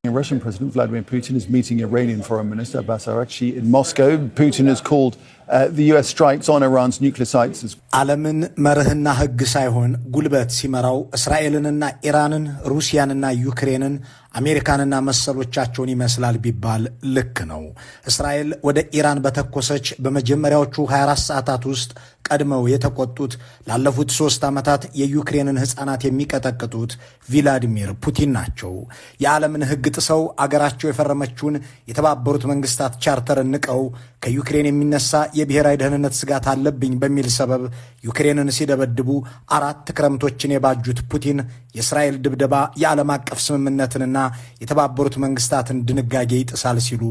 Russian President Vladimir Putin is meeting Iranian Foreign Minister Abbas Araghchi in Moscow. Putin has called the US strikes on Iran's nuclear sites as ዓለምን መርህና ሕግ ሳይሆን ጉልበት ሲመራው እስራኤልንና ኢራንን ሩሲያንና ዩክሬንን አሜሪካንና መሰሎቻቸውን ይመስላል ቢባል ልክ ነው። እስራኤል ወደ ኢራን በተኮሰች በመጀመሪያዎቹ 24 ሰዓታት ውስጥ ቀድመው የተቆጡት ላለፉት 3 ዓመታት የዩክሬንን ሕፃናት የሚቀጠቅጡት ቭላዲሚር ፑቲን ናቸው። የዓለምን ሕግ ጥሰው አገራቸው የፈረመችውን የተባበሩት መንግስታት ቻርተርን ንቀው ከዩክሬን የሚነሳ የብሔራዊ ደህንነት ስጋት አለብኝ በሚል ሰበብ ዩክሬንን ሲደበድቡ 4 ክረምቶችን የባጁት ፑቲን የእስራኤል ድብደባ የዓለም አቀፍ ስምምነትንና የተባበሩት መንግስታትን ድንጋጌ ይጥሳል ሲሉ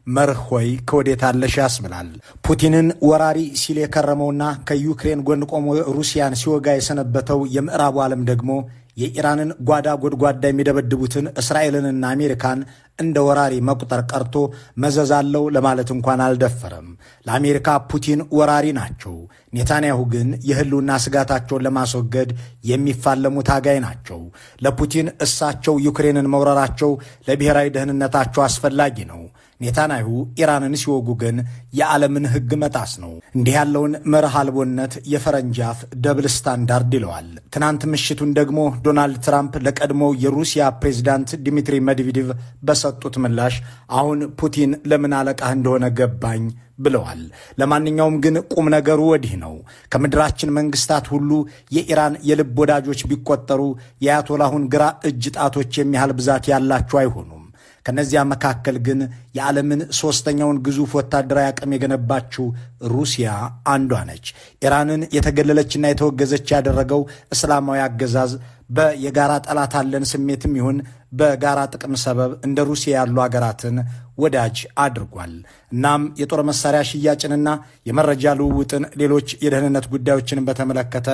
መርህ ሆይ ከወዴት አለሽ ያስብላል። ፑቲንን ወራሪ ሲል የከረመውና ከዩክሬን ጎን ቆሞ ሩሲያን ሲወጋ የሰነበተው የምዕራቡ ዓለም ደግሞ የኢራንን ጓዳ ጎድጓዳ የሚደበድቡትን እስራኤልንና አሜሪካን እንደ ወራሪ መቁጠር ቀርቶ መዘዛለው ለማለት እንኳን አልደፈረም። ለአሜሪካ ፑቲን ወራሪ ናቸው። ኔታንያሁ ግን የህልውና ስጋታቸውን ለማስወገድ የሚፋለሙ ታጋይ ናቸው። ለፑቲን እሳቸው ዩክሬንን መውረራቸው ለብሔራዊ ደህንነታቸው አስፈላጊ ነው። ኔታንያሁ ኢራንን ሲወጉ ግን የዓለምን ሕግ መጣስ ነው። እንዲህ ያለውን መርህ አልቦነት የፈረንጅ አፍ ደብል ስታንዳርድ ይለዋል። ትናንት ምሽቱን ደግሞ ዶናልድ ትራምፕ ለቀድሞው የሩሲያ ፕሬዚዳንት ዲሚትሪ ሜድቬዴቭ በሰጡት ምላሽ አሁን ፑቲን ለምን አለቃህ እንደሆነ ገባኝ ብለዋል። ለማንኛውም ግን ቁም ነገሩ ወዲህ ነው። ከምድራችን መንግስታት ሁሉ የኢራን የልብ ወዳጆች ቢቆጠሩ የአያቶላሁን ግራ እጅ ጣቶች የሚያህል ብዛት ያላቸው አይሆኑም። ከነዚያ መካከል ግን የዓለምን ሶስተኛውን ግዙፍ ወታደራዊ አቅም የገነባችው ሩሲያ አንዷ ነች። ኢራንን የተገለለችና የተወገዘች ያደረገው እስላማዊ አገዛዝ በየጋራ ጠላት አለን ስሜትም ይሁን በጋራ ጥቅም ሰበብ እንደ ሩሲያ ያሉ አገራትን ወዳጅ አድርጓል። እናም የጦር መሳሪያ ሽያጭንና የመረጃ ልውውጥን፣ ሌሎች የደህንነት ጉዳዮችን በተመለከተ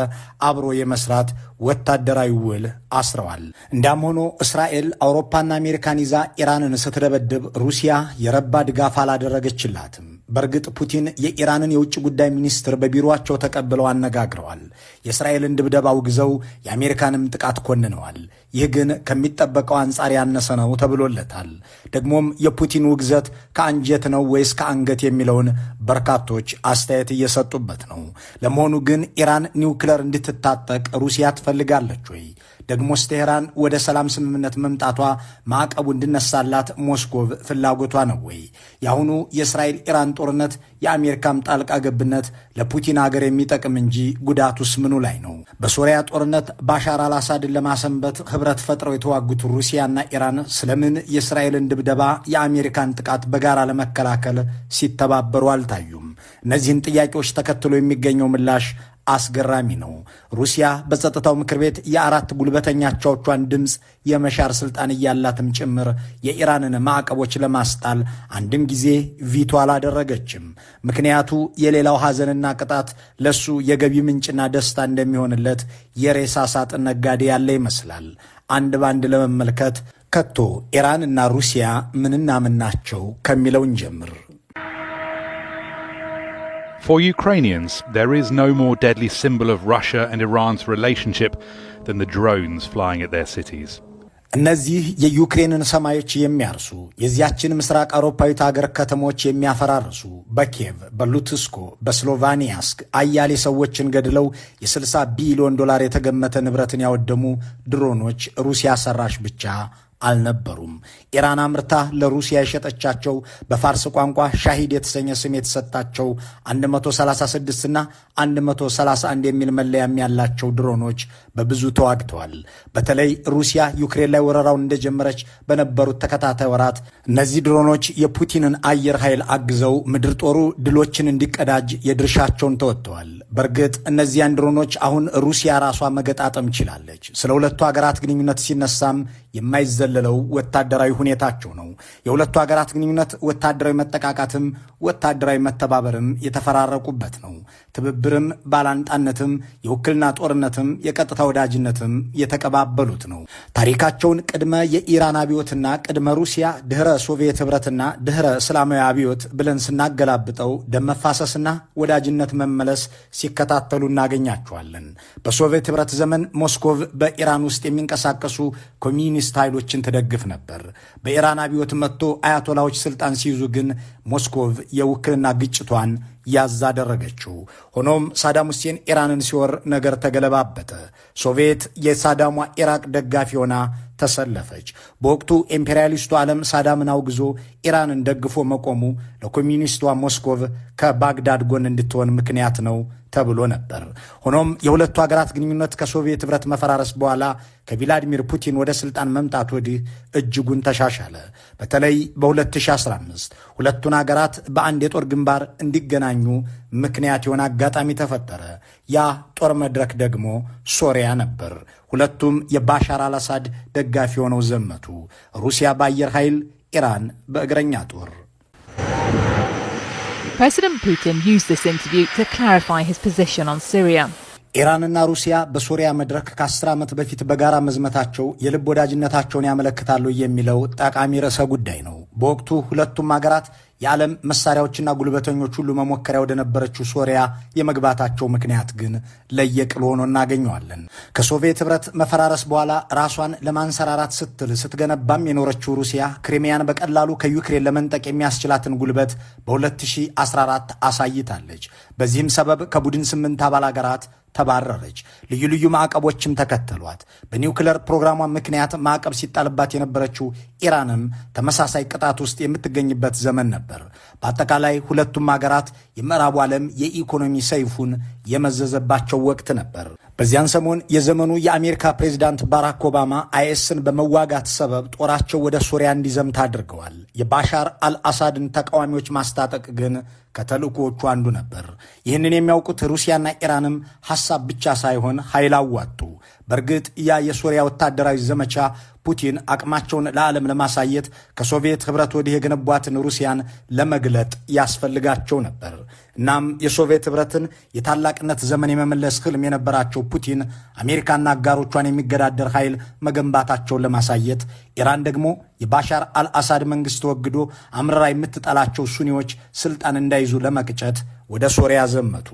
አብሮ የመስራት ወታደራዊ ውል አስረዋል። እንዳም ሆኖ እስራኤል አውሮፓና አሜሪካን ይዛ ኢራንን ስትደበድብ ሩሲያ የረባ ድጋፍ አላደረገችላትም። በእርግጥ ፑቲን የኢራንን የውጭ ጉዳይ ሚኒስትር በቢሮአቸው ተቀብለው አነጋግረዋል። የእስራኤልን ድብደባ አውግዘው የአሜሪካንም ጥቃት ኮንነዋል። ይህ ግን ከሚጠበቀው አንጻር ያነሰ ነው ተብሎለታል። ደግሞም የፑቲን ውግዘት ከአንጀት ነው ወይስ ከአንገት የሚለውን በርካቶች አስተያየት እየሰጡበት ነው። ለመሆኑ ግን ኢራን ኒውክለር እንድትታጠቅ ሩሲያ ትፈልጋለች ወይ? ደግሞስ ቴህራን ወደ ሰላም ስምምነት መምጣቷ ማዕቀቡ እንዲነሳላት ሞስኮቭ ፍላጎቷ ነው ወይ? የአሁኑ የእስራኤል ኢራን ጦርነት የአሜሪካም ጣልቃ ገብነት ለፑቲን ሀገር የሚጠቅም እንጂ ጉዳቱስ ምኑ ላይ ነው? በሶሪያ ጦርነት ባሻር አልአሳድን ለማሰንበት ህብረት ፈጥረው የተዋጉት ሩሲያና ኢራን ስለምን የእስራኤልን ድብደባ የአሜሪካን ጥቃት በጋራ ለመከላከል ሲተባበሩ አልታዩም? እነዚህን ጥያቄዎች ተከትሎ የሚገኘው ምላሽ አስገራሚ ነው። ሩሲያ በጸጥታው ምክር ቤት የአራት ጉልበተኛቻዎቿን ድምፅ የመሻር ስልጣን እያላትም ጭምር የኢራንን ማዕቀቦች ለማስጣል አንድም ጊዜ ቪቶ አላደረገችም። ምክንያቱ የሌላው ሐዘንና ቅጣት ለሱ የገቢ ምንጭና ደስታ እንደሚሆንለት የሬሳ ሳጥን ነጋዴ ያለ ይመስላል። አንድ ባንድ ለመመልከት ከቶ ኢራንና ሩሲያ ምንና ምን ናቸው ከሚለው እንጀምር። For Ukrainians, there is no more deadly symbol of Russia and Iran's relationship than the drones flying at their cities. እነዚህ የዩክሬንን ሰማዮች የሚያርሱ የዚያችን ምስራቅ አውሮፓዊት ሀገር ከተሞች የሚያፈራርሱ በኪየቭ፣ በሉትስኮ፣ በስሎቫኒያስክ አያሌ ሰዎችን ገድለው የ60 ቢሊዮን ዶላር የተገመተ ንብረትን ያወደሙ ድሮኖች ሩሲያ ሰራሽ ብቻ አልነበሩም። ኢራን አምርታ ለሩሲያ የሸጠቻቸው በፋርስ ቋንቋ ሻሂድ የተሰኘ ስም የተሰጣቸው 136 እና 131 የሚል መለያም ያላቸው ድሮኖች በብዙ ተዋግተዋል። በተለይ ሩሲያ ዩክሬን ላይ ወረራውን እንደጀመረች በነበሩት ተከታታይ ወራት እነዚህ ድሮኖች የፑቲንን አየር ኃይል አግዘው ምድር ጦሩ ድሎችን እንዲቀዳጅ የድርሻቸውን ተወጥተዋል። በእርግጥ እነዚያን ድሮኖች አሁን ሩሲያ ራሷ መገጣጠም ችላለች። ስለ ሁለቱ ሀገራት ግንኙነት ሲነሳም የማይዘ የዘለለው ወታደራዊ ሁኔታቸው ነው። የሁለቱ ሀገራት ግንኙነት ወታደራዊ መጠቃቃትም ወታደራዊ መተባበርም የተፈራረቁበት ነው። ትብብርም ባላንጣነትም የውክልና ጦርነትም የቀጥታ ወዳጅነትም የተቀባበሉት ነው። ታሪካቸውን ቅድመ የኢራን አብዮትና ቅድመ ሩሲያ፣ ድህረ ሶቪየት ህብረትና ድህረ እስላማዊ አብዮት ብለን ስናገላብጠው ደም መፋሰስና ወዳጅነት መመለስ ሲከታተሉ እናገኛቸዋለን። በሶቪየት ህብረት ዘመን ሞስኮቭ በኢራን ውስጥ የሚንቀሳቀሱ ኮሚኒስት ኃይሎችን ትደግፍ ነበር። በኢራን አብዮት መጥቶ አያቶላዎች ስልጣን ሲይዙ ግን ሞስኮቭ የውክልና ግጭቷን ያዝ አደረገችው። ሆኖም ሳዳም ሁሴን ኢራንን ሲወር ነገር ተገለባበጠ። ሶቪየት የሳዳሟ ኢራቅ ደጋፊ ሆና ተሰለፈች። በወቅቱ ኢምፔሪያሊስቱ ዓለም ሳዳምን አውግዞ ኢራንን ደግፎ መቆሙ ለኮሚኒስቷ ሞስኮቭ ከባግዳድ ጎን እንድትሆን ምክንያት ነው ተብሎ ነበር። ሆኖም የሁለቱ ሀገራት ግንኙነት ከሶቪየት ህብረት መፈራረስ በኋላ ከቪላዲሚር ፑቲን ወደ ስልጣን መምጣት ወዲህ እጅጉን ተሻሻለ። በተለይ በ2015 ሁለቱን ሀገራት በአንድ የጦር ግንባር እንዲገናኙ ምክንያት የሆነ አጋጣሚ ተፈጠረ። ያ ጦር መድረክ ደግሞ ሶሪያ ነበር። ሁለቱም የባሻር አልአሳድ ደጋፊ ሆነው ዘመቱ። ሩሲያ በአየር ኃይል፣ ኢራን በእግረኛ ጦር። President Putin used this interview to clarify his position on Syria. ኢራንና ሩሲያ በሶሪያ መድረክ ከ10 ዓመት በፊት በጋራ መዝመታቸው የልብ ወዳጅነታቸውን ያመለክታሉ የሚለው ጠቃሚ ርዕሰ ጉዳይ ነው። በወቅቱ ሁለቱም ሀገራት የዓለም መሳሪያዎችና ጉልበተኞች ሁሉ መሞከሪያ ወደ ነበረችው ሶሪያ የመግባታቸው ምክንያት ግን ለየቅል ሆኖ እናገኘዋለን። ከሶቪየት ህብረት መፈራረስ በኋላ ራሷን ለማንሰራራት ስትል ስትገነባም የኖረችው ሩሲያ ክሪሚያን በቀላሉ ከዩክሬን ለመንጠቅ የሚያስችላትን ጉልበት በ2014 አሳይታለች። በዚህም ሰበብ ከቡድን 8 አባል ሀገራት ተባረረች። ልዩ ልዩ ማዕቀቦችም ተከተሏት። በኒውክለር ፕሮግራሟ ምክንያት ማዕቀብ ሲጣልባት የነበረችው ኢራንም ተመሳሳይ ቅጣት ውስጥ የምትገኝበት ዘመን ነበር። በአጠቃላይ ሁለቱም ሀገራት የምዕራቡ ዓለም የኢኮኖሚ ሰይፉን የመዘዘባቸው ወቅት ነበር። በዚያን ሰሞን የዘመኑ የአሜሪካ ፕሬዚዳንት ባራክ ኦባማ አይኤስን በመዋጋት ሰበብ ጦራቸው ወደ ሶሪያ እንዲዘምት አድርገዋል። የባሻር አልአሳድን ተቃዋሚዎች ማስታጠቅ ግን ከተልእኮዎቹ አንዱ ነበር። ይህንን የሚያውቁት ሩሲያና ኢራንም ሐሳብ ብቻ ሳይሆን ኃይል አዋጡ። በእርግጥ ያ የሶሪያ ወታደራዊ ዘመቻ ፑቲን አቅማቸውን ለዓለም ለማሳየት ከሶቪየት ህብረት ወዲህ የገነቧትን ሩሲያን ለመግለጥ ያስፈልጋቸው ነበር። እናም የሶቪየት ህብረትን የታላቅነት ዘመን የመመለስ ህልም የነበራቸው ፑቲን አሜሪካና አጋሮቿን የሚገዳደር ኃይል መገንባታቸውን ለማሳየት፣ ኢራን ደግሞ የባሻር አልአሳድ መንግስት ተወግዶ አምርራ የምትጠላቸው ሱኒዎች ስልጣን እንዳይዙ ለመቅጨት ወደ ሶሪያ ዘመቱ።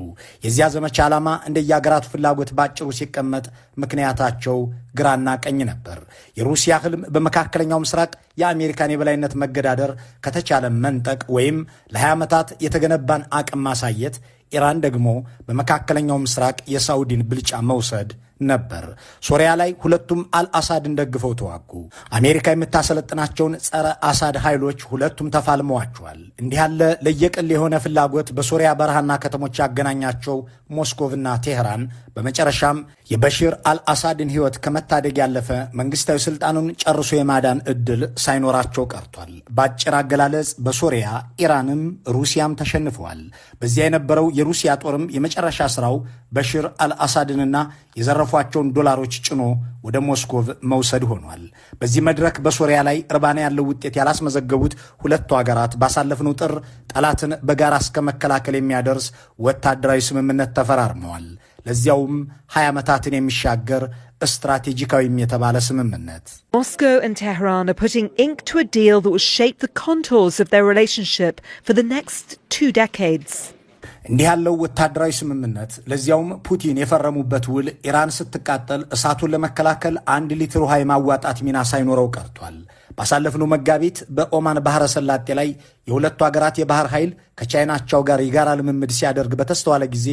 የዚያ ዘመቻ ዓላማ እንደየአገራቱ ፍላጎት ባጭሩ ሲቀመጥ ምክንያታቸው ግራና ቀኝ ነበር። የሩሲያ ህልም በመካከለኛው ምስራቅ የአሜሪካን የበላይነት መገዳደር፣ ከተቻለ መንጠቅ ወይም ለ20 ዓመታት የተገነባን አቅም ማሳየት። ኢራን ደግሞ በመካከለኛው ምስራቅ የሳውዲን ብልጫ መውሰድ ነበር። ሶሪያ ላይ ሁለቱም አልአሳድን ደግፈው ተዋጉ። አሜሪካ የምታሰለጥናቸውን ጸረ አሳድ ኃይሎች ሁለቱም ተፋልመዋቸዋል። እንዲህ ያለ ለየቅል የሆነ ፍላጎት በሶሪያ በረሃና ከተሞች ያገናኛቸው ሞስኮቭና ቴህራን በመጨረሻም የበሽር አልአሳድን ሕይወት ከመታደግ ያለፈ መንግስታዊ ስልጣኑን ጨርሶ የማዳን ዕድል ሳይኖራቸው ቀርቷል። በአጭር አገላለጽ በሶሪያ ኢራንም ሩሲያም ተሸንፈዋል። በዚያ የነበረው የሩሲያ ጦርም የመጨረሻ ስራው በሽር አልአሳድንና የዘረፏቸውን ዶላሮች ጭኖ ወደ ሞስኮቭ መውሰድ ሆኗል። በዚህ መድረክ በሶሪያ ላይ እርባና ያለው ውጤት ያላስመዘገቡት ሁለቱ ሀገራት ባሳለፍነው ጥር ጠላትን በጋራ እስከ መከላከል የሚያደርስ ወታደራዊ ስምምነት ተፈራርመዋል። ለዚያውም 20 ዓመታትን የሚሻገር ስትራቴጂካዊም የተባለ ስምምነት። Moscow and Tehran are putting ink to a deal that will shape the contours of their relationship for the next 2 decades. እንዲህ ያለው ወታደራዊ ስምምነት ለዚያውም ፑቲን የፈረሙበት ውል ኢራን ስትቃጠል እሳቱን ለመከላከል 1 ሊትር ውሃ የማዋጣት ሚና ሳይኖረው ቀርቷል። ባሳለፍነው መጋቢት በኦማን ባህረ ሰላጤ ላይ የሁለቱ ሀገራት የባህር ኃይል ከቻይናቸው ጋር የጋራ ልምምድ ሲያደርግ በተስተዋለ ጊዜ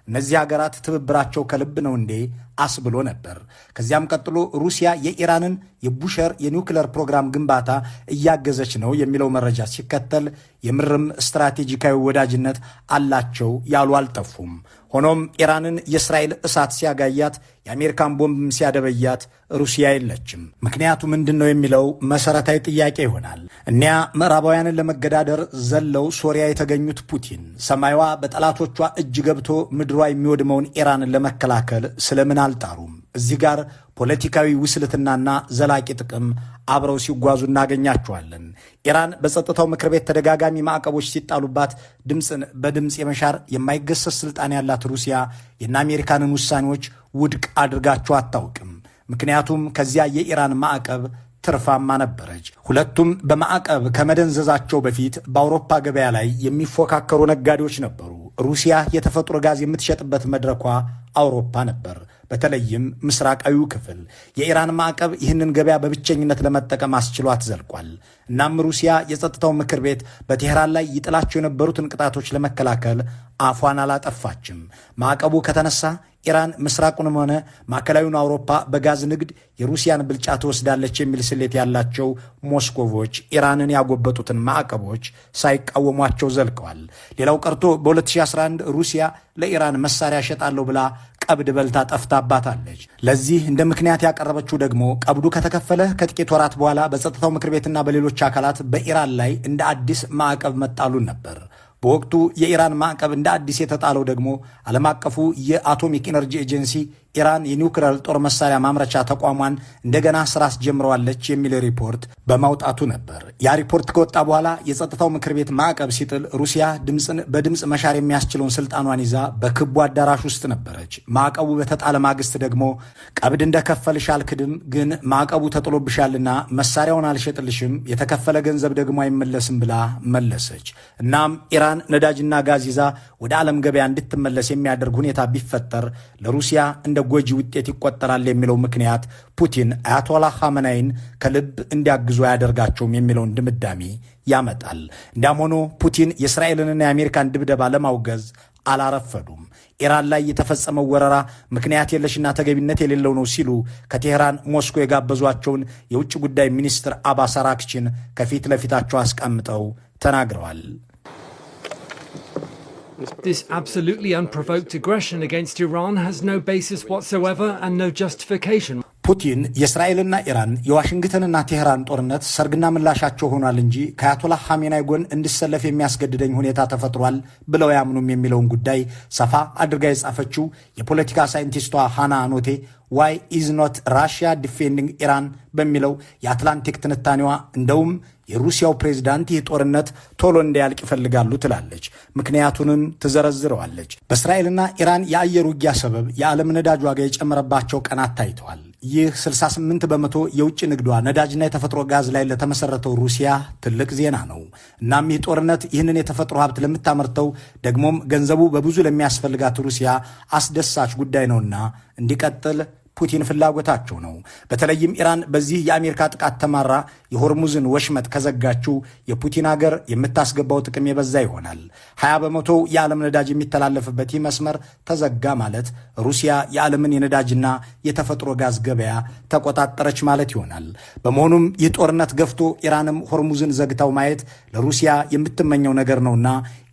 እነዚህ ሀገራት ትብብራቸው ከልብ ነው እንዴ አስብሎ ነበር። ከዚያም ቀጥሎ ሩሲያ የኢራንን የቡሸር የኒውክለር ፕሮግራም ግንባታ እያገዘች ነው የሚለው መረጃ ሲከተል የምርም ስትራቴጂካዊ ወዳጅነት አላቸው ያሉ አልጠፉም። ሆኖም ኢራንን የእስራኤል እሳት ሲያጋያት የአሜሪካን ቦምብም ሲያደበያት ሩሲያ የለችም። ምክንያቱ ምንድን ነው የሚለው መሰረታዊ ጥያቄ ይሆናል። እኒያ ምዕራባውያንን ለመገዳደር ዘለው ሶሪያ የተገኙት ፑቲን ሰማይዋ በጠላቶቿ እጅ ገብቶ ምድሯ የሚወድመውን ኢራንን ለመከላከል ስለምን አልጣሩም? እዚህ ጋር ፖለቲካዊ ውስልትናና ዘላቂ ጥቅም አብረው ሲጓዙ እናገኛቸዋለን። ኢራን በጸጥታው ምክር ቤት ተደጋጋሚ ማዕቀቦች ሲጣሉባት ድምፅን በድምፅ የመሻር የማይገሰስ ስልጣን ያላት ሩሲያ የእነ አሜሪካንን ውሳኔዎች ውድቅ አድርጋቸው አታውቅም። ምክንያቱም ከዚያ የኢራን ማዕቀብ ትርፋማ ነበረች። ሁለቱም በማዕቀብ ከመደንዘዛቸው በፊት በአውሮፓ ገበያ ላይ የሚፎካከሩ ነጋዴዎች ነበሩ። ሩሲያ የተፈጥሮ ጋዝ የምትሸጥበት መድረኳ አውሮፓ ነበር፣ በተለይም ምስራቃዊው ክፍል። የኢራን ማዕቀብ ይህንን ገበያ በብቸኝነት ለመጠቀም አስችሏት ዘልቋል። እናም ሩሲያ የጸጥታው ምክር ቤት በቴህራን ላይ ይጥላቸው የነበሩትን ቅጣቶች ለመከላከል አፏን አላጠፋችም። ማዕቀቡ ከተነሳ ኢራን ምስራቁንም ሆነ ማዕከላዊውን አውሮፓ በጋዝ ንግድ የሩሲያን ብልጫ ትወስዳለች የሚል ስሌት ያላቸው ሞስኮቮች ኢራንን ያጎበጡትን ማዕቀቦች ሳይቃወሟቸው ዘልቀዋል። ሌላው ቀርቶ በ2011 ሩሲያ ለኢራን መሳሪያ ሸጣለሁ ብላ ቀብድ በልታ ጠፍታባታለች። ለዚህ እንደ ምክንያት ያቀረበችው ደግሞ ቀብዱ ከተከፈለ ከጥቂት ወራት በኋላ በጸጥታው ምክር ቤትና በሌሎች አካላት በኢራን ላይ እንደ አዲስ ማዕቀብ መጣሉን ነበር። በወቅቱ የኢራን ማዕቀብ እንደ አዲስ የተጣለው ደግሞ ዓለም አቀፉ የአቶሚክ ኤነርጂ ኤጀንሲ ኢራን የኒውክሌር ጦር መሳሪያ ማምረቻ ተቋሟን እንደገና ስራ አስጀምረዋለች የሚል ሪፖርት በማውጣቱ ነበር። ያ ሪፖርት ከወጣ በኋላ የጸጥታው ምክር ቤት ማዕቀብ ሲጥል ሩሲያ ድምፅን በድምፅ መሻር የሚያስችለውን ስልጣኗን ይዛ በክቡ አዳራሽ ውስጥ ነበረች። ማዕቀቡ በተጣለ ማግስት ደግሞ ቀብድ እንደከፈልሽ አልክድም፣ ግን ማዕቀቡ ተጥሎብሻልና መሳሪያውን አልሸጥልሽም፣ የተከፈለ ገንዘብ ደግሞ አይመለስም ብላ መለሰች። እናም ኢራን ነዳጅና ጋዝ ይዛ ወደ ዓለም ገበያ እንድትመለስ የሚያደርግ ሁኔታ ቢፈጠር ለሩሲያ እንደ ጎጂ ውጤት ይቆጠራል የሚለው ምክንያት ፑቲን አያቶላህ ኻሜኒን ከልብ እንዲያግዙ አያደርጋቸውም የሚለውን ድምዳሜ ያመጣል። እንዲያም ሆኖ ፑቲን የእስራኤልንና የአሜሪካን ድብደባ ለማውገዝ አላረፈዱም። ኢራን ላይ የተፈጸመው ወረራ ምክንያት የለሽና ተገቢነት የሌለው ነው ሲሉ ከቴህራን ሞስኮ የጋበዟቸውን የውጭ ጉዳይ ሚኒስትር አባስ አራክቺን ከፊት ለፊታቸው አስቀምጠው ተናግረዋል። This absolutely unprovoked aggression against Iran has no basis whatsoever and no justification. ፑቲን የእስራኤልና ኢራን የዋሽንግተንና ቴህራን ጦርነት ሰርግና ምላሻቸው ሆኗል እንጂ ከአያቶላህ ኻሜኒ ጎን እንድሰለፍ የሚያስገድደኝ ሁኔታ ተፈጥሯል ብለው ያምኑም የሚለውን ጉዳይ ሰፋ አድርጋ የጻፈችው የፖለቲካ ሳይንቲስቷ ሃና አኖቴ ዋይ ኢዝ ኖት ራሽያ ዲፌንዲንግ ኢራን በሚለው የአትላንቲክ ትንታኔዋ እንደውም የሩሲያው ፕሬዝዳንት ይህ ጦርነት ቶሎ እንዲያልቅ ይፈልጋሉ ትላለች። ምክንያቱንም ትዘረዝረዋለች። በእስራኤልና ኢራን የአየር ውጊያ ሰበብ የዓለም ነዳጅ ዋጋ የጨመረባቸው ቀናት ታይተዋል። ይህ 68 በመቶ የውጭ ንግዷ ነዳጅና የተፈጥሮ ጋዝ ላይ ለተመሰረተው ሩሲያ ትልቅ ዜና ነው። እናም ይህ ጦርነት ይህንን የተፈጥሮ ሀብት ለምታመርተው ደግሞም ገንዘቡ በብዙ ለሚያስፈልጋት ሩሲያ አስደሳች ጉዳይ ነውና እንዲቀጥል ፑቲን ፍላጎታቸው ነው። በተለይም ኢራን በዚህ የአሜሪካ ጥቃት ተማራ የሆርሙዝን ወሽመጥ ከዘጋችው የፑቲን ሀገር የምታስገባው ጥቅም የበዛ ይሆናል። 20 በመቶ የዓለም ነዳጅ የሚተላለፍበት ይህ መስመር ተዘጋ ማለት ሩሲያ የዓለምን የነዳጅና የተፈጥሮ ጋዝ ገበያ ተቆጣጠረች ማለት ይሆናል። በመሆኑም ይህ ጦርነት ገፍቶ ኢራንም ሆርሙዝን ዘግታው ማየት ለሩሲያ የምትመኘው ነገር ነውና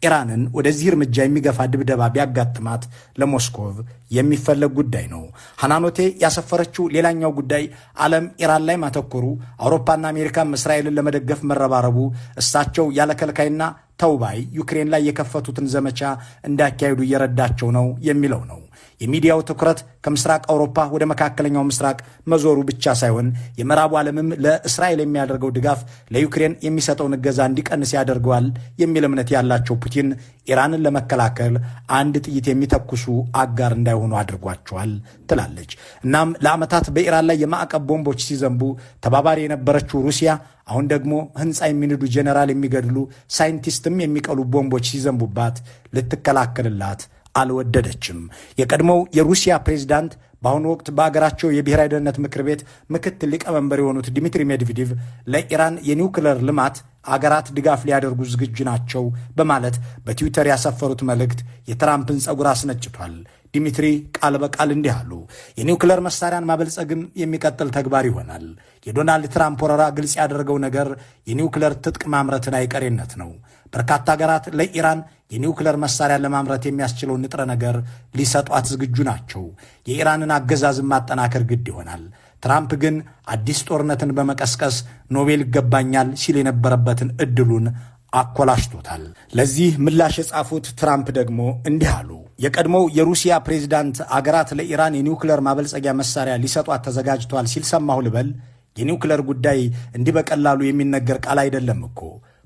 ኢራንን ወደዚህ እርምጃ የሚገፋ ድብደባ ቢያጋጥማት ለሞስኮቭ የሚፈለግ ጉዳይ ነው። ሃናኖቴ ያሰፈረችው ሌላኛው ጉዳይ ዓለም ኢራን ላይ ማተኮሩ፣ አውሮፓና አሜሪካም እስራኤልን ለመደገፍ መረባረቡ እሳቸው ያለ ከልካይና ተውባይ ዩክሬን ላይ የከፈቱትን ዘመቻ እንዳካሄዱ እየረዳቸው ነው የሚለው ነው። የሚዲያው ትኩረት ከምስራቅ አውሮፓ ወደ መካከለኛው ምስራቅ መዞሩ ብቻ ሳይሆን የምዕራቡ ዓለምም ለእስራኤል የሚያደርገው ድጋፍ ለዩክሬን የሚሰጠውን እገዛ እንዲቀንስ ያደርገዋል የሚል እምነት ያላቸው ፑቲን ኢራንን ለመከላከል አንድ ጥይት የሚተኩሱ አጋር እንዳይሆኑ አድርጓቸዋል ትላለች። እናም ለዓመታት በኢራን ላይ የማዕቀብ ቦምቦች ሲዘንቡ ተባባሪ የነበረችው ሩሲያ አሁን ደግሞ ሕንፃ የሚንዱ ጄኔራል የሚገድሉ ሳይንቲስትም የሚቀሉ ቦምቦች ሲዘንቡባት ልትከላከልላት አልወደደችም። የቀድሞው የሩሲያ ፕሬዝዳንት በአሁኑ ወቅት በአገራቸው የብሔራዊ ደህንነት ምክር ቤት ምክትል ሊቀመንበር የሆኑት ዲሚትሪ ሜድቬዴቭ ለኢራን የኒውክለር ልማት አገራት ድጋፍ ሊያደርጉ ዝግጁ ናቸው በማለት በትዊተር ያሰፈሩት መልእክት የትራምፕን ጸጉር አስነጭቷል። ዲሚትሪ ቃል በቃል እንዲህ አሉ። የኒውክለር መሳሪያን ማበልጸግም የሚቀጥል ተግባር ይሆናል። የዶናልድ ትራምፕ ወረራ ግልጽ ያደረገው ነገር የኒውክለር ትጥቅ ማምረትን አይቀሬነት ነው። በርካታ ሀገራት ለኢራን የኒውክለር መሳሪያን ለማምረት የሚያስችለውን ንጥረ ነገር ሊሰጧት ዝግጁ ናቸው። የኢራንን አገዛዝን ማጠናከር ግድ ይሆናል። ትራምፕ ግን አዲስ ጦርነትን በመቀስቀስ ኖቤል ይገባኛል ሲል የነበረበትን እድሉን አኮላሽቶታል። ለዚህ ምላሽ የጻፉት ትራምፕ ደግሞ እንዲህ አሉ። የቀድሞው የሩሲያ ፕሬዝዳንት አገራት ለኢራን የኒውክሌር ማበልጸጊያ መሳሪያ ሊሰጧት ተዘጋጅተዋል ሲል ሰማሁ ልበል? የኒውክሌር ጉዳይ እንዲህ በቀላሉ የሚነገር ቃል አይደለም እኮ።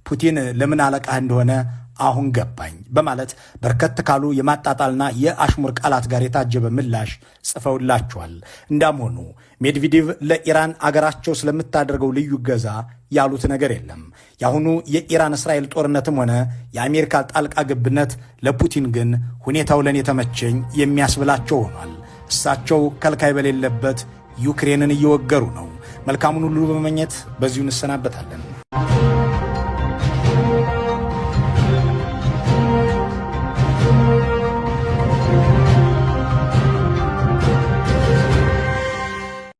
ፑቲን ለምን አለቃህ እንደሆነ አሁን ገባኝ በማለት በርከት ካሉ የማጣጣልና የአሽሙር ቃላት ጋር የታጀበ ምላሽ ጽፈውላቸዋል። እንዳም ሆኑ ሜድቬዴቭ ለኢራን አገራቸው ስለምታደርገው ልዩ ገዛ ያሉት ነገር የለም። የአሁኑ የኢራን እስራኤል ጦርነትም ሆነ የአሜሪካ ጣልቃ ገብነት ለፑቲን ግን ሁኔታው ለኔ ተመቸኝ የሚያስብላቸው ሆኗል። እሳቸው ከልካይ በሌለበት ዩክሬንን እየወገሩ ነው። መልካሙን ሁሉ በመመኘት በዚሁ እንሰናበታለን።